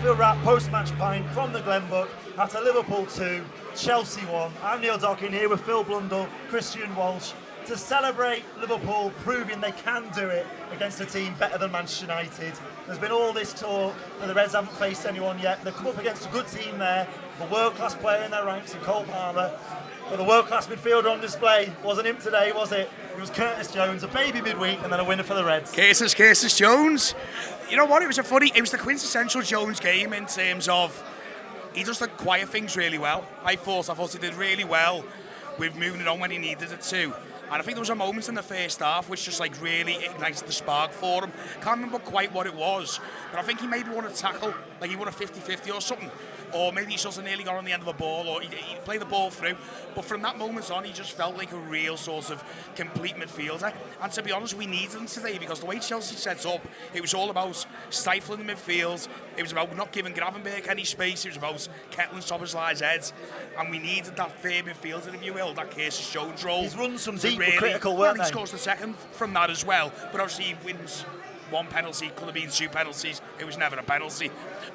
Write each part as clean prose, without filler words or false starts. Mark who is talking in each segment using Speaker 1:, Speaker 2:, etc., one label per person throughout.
Speaker 1: Anfield Wrap post-match pint from the Glenbook after Liverpool 2, Chelsea 1. I'm Neil Dockin here with Phil Blundell, Kristian Walsh, to celebrate Liverpool proving they can do it against a team better than Manchester United. There's been all this talk that the Reds haven't faced anyone yet. They've come up against a good team there, a world-class player in their ranks in Cole Palmer. But the world-class midfielder on display wasn't him today, was it? It was Curtis Jones, a baby midweek, and then a winner for the Reds.
Speaker 2: Curtis Jones. You know what? It was the quintessential Jones game in terms of he does the quiet things really well. I thought he did really well with moving it on when he needed it to. And I think there was a moment in the first half which just like really ignited the spark for him. Can't remember quite what it was, but I think he maybe won a tackle, like he won a 50-50 or something. Or maybe he sort of nearly got on the end of a ball, or he played the ball through. But from that moment on, he just felt like a real sort of complete midfielder. And to be honest, we needed him today because the way Chelsea set up, it was all about stifling the midfield. It was about not giving Gravenberch any space. It was about kettling Szoboszlai's head. And we needed that third midfielder, if you will, that Curtis Jones role.
Speaker 1: He's run some deep but critical work.
Speaker 2: Well, he scores the second from that as well. But obviously he wins one penalty, could have been two penalties. It was never a penalty.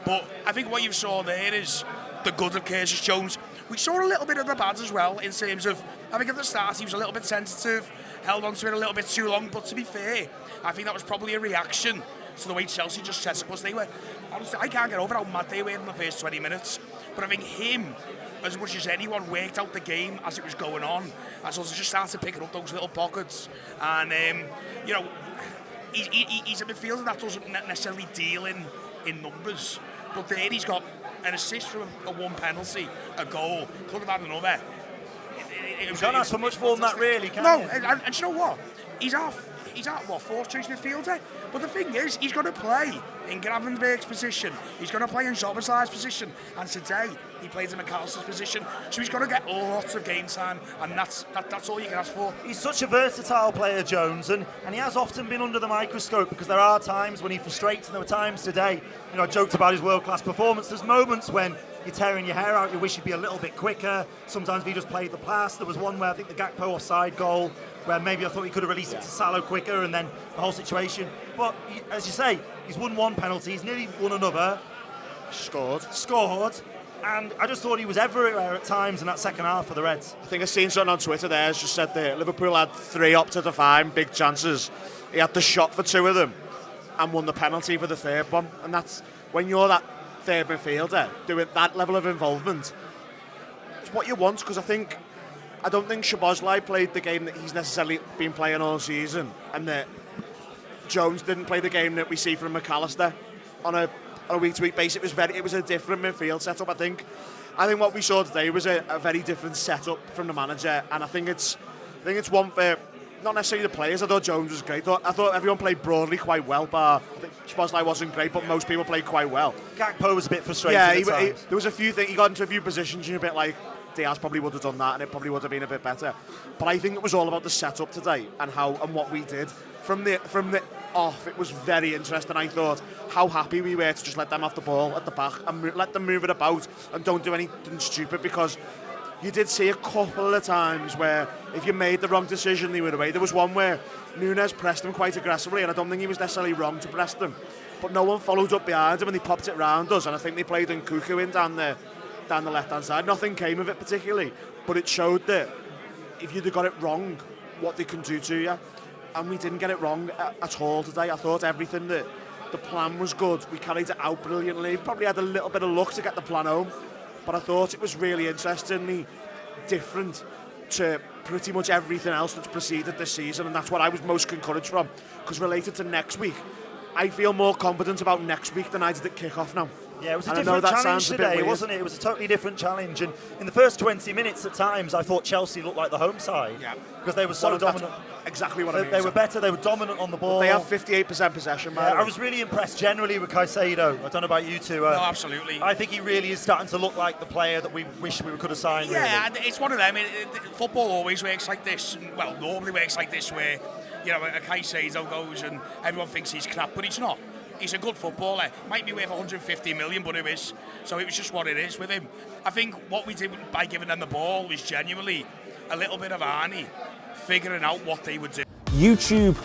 Speaker 2: But I think what you saw there is the good of Curtis Jones. We saw a little bit of the bad as well in terms of, I think at the start he was a little bit sensitive, held on to it a little bit too long, but to be fair, I think that was probably a reaction to the way Chelsea just set up. Because they were, honestly, I can't get over how mad they were in the first 20 minutes. But I think him, as much as anyone, worked out the game as it was going on. And so they just started picking up those little pockets. And, you know, he's a midfielder that doesn't necessarily deal in numbers, but there he's got an assist from a one penalty, a goal, could have had another.
Speaker 1: You can't ask for much more than that, really, can you?
Speaker 2: No, and you know what? He's our fourth choice midfielder. But the thing is, he's going to play in Gravenberch's position. He's going to play in Szoboszlai's position. And today, he played in McAllister's position. So he's going to get lots of game time. And that's all you can ask for.
Speaker 1: He's such a versatile player, Jones. And he has often been under the microscope because there are times when he frustrates. And there were times today, you know, I joked about his world-class performance. There's moments when you're tearing your hair out, you wish he'd be a little bit quicker. Sometimes if he just played the pass. There was one where I think the Gakpo offside goal, where maybe I thought he could have released it to Salah quicker, and then the whole situation. But as you say, he's won one penalty, he's nearly won another. Scored. And I just thought he was everywhere at times in that second half for the Reds.
Speaker 3: I think I've seen something on Twitter there, it's just said that Liverpool had 3 up to define, big chances. He had the shot for 2 of them and won the penalty for the third one. And that's, when you're that third midfielder, doing that level of involvement, it's what you want, because I don't think Szoboszlai played the game that he's necessarily been playing all season, and that Jones didn't play the game that we see from McAllister on a week-to-week basis. It was a different midfield setup. I think what we saw today was a very different setup from the manager, and I think it's one for not necessarily the players. I thought Jones was great. I thought everyone played broadly quite well, bar I think Szoboszlai wasn't great, but most people played quite well.
Speaker 1: Gakpo was a bit frustrated.
Speaker 3: Yeah, there was a few things. He got into a few positions, you're a bit like, Diaz probably would have done that, and it probably would have been a bit better. But I think it was all about the setup today and what we did from the off. It was very interesting. I thought how happy we were to just let them have the ball at the back and let them move it about and don't do anything stupid, because you did see a couple of times where if you made the wrong decision, they were away. There was one where Nunes pressed them quite aggressively, and I don't think he was necessarily wrong to press them, but no one followed up behind him and they popped it round us, and I think they played Nkuku in down the left-hand side. Nothing came of it particularly, but it showed that if you'd have got it wrong, what they can do to you. And we didn't get it wrong at all today. I thought everything, that the plan was good. We carried it out brilliantly. Probably had a little bit of luck to get the plan home, but I thought it was really interestingly different to pretty much everything else that's preceded this season, and that's what I was most encouraged from, because related to next week, I feel more confident about next week than I did at kick-off now.
Speaker 1: Yeah, it was a different challenge today, wasn't it? It was a totally different challenge. And in the first 20 minutes at times, I thought Chelsea looked like the home side. Yeah. Because they were so dominant.
Speaker 3: Exactly what I mean.
Speaker 1: They were better, they were dominant on the ball.
Speaker 3: They have 58% possession,
Speaker 1: I was really impressed generally with Caicedo. I don't know about you two.
Speaker 2: No, absolutely.
Speaker 1: I think he really is starting to look like the player that we wish we could have signed.
Speaker 2: Yeah,
Speaker 1: really.
Speaker 2: It's one of them. Football always works like this. Well, normally works like this, where, you know, a Caicedo goes and everyone thinks he's crap, but he's not. He's a good footballer. Might be worth 150 million, but it is. So it was just what it is with him. I think what we did by giving them the ball was genuinely a little bit of Arnie figuring out what they would do.
Speaker 4: YouTube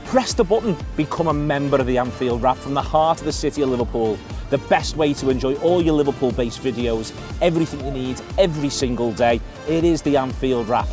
Speaker 4: Press the button, become a member of the Anfield Wrap from the heart of the city of Liverpool. The best way to enjoy all your Liverpool-based videos, everything you need, every single day. It is the Anfield Wrap.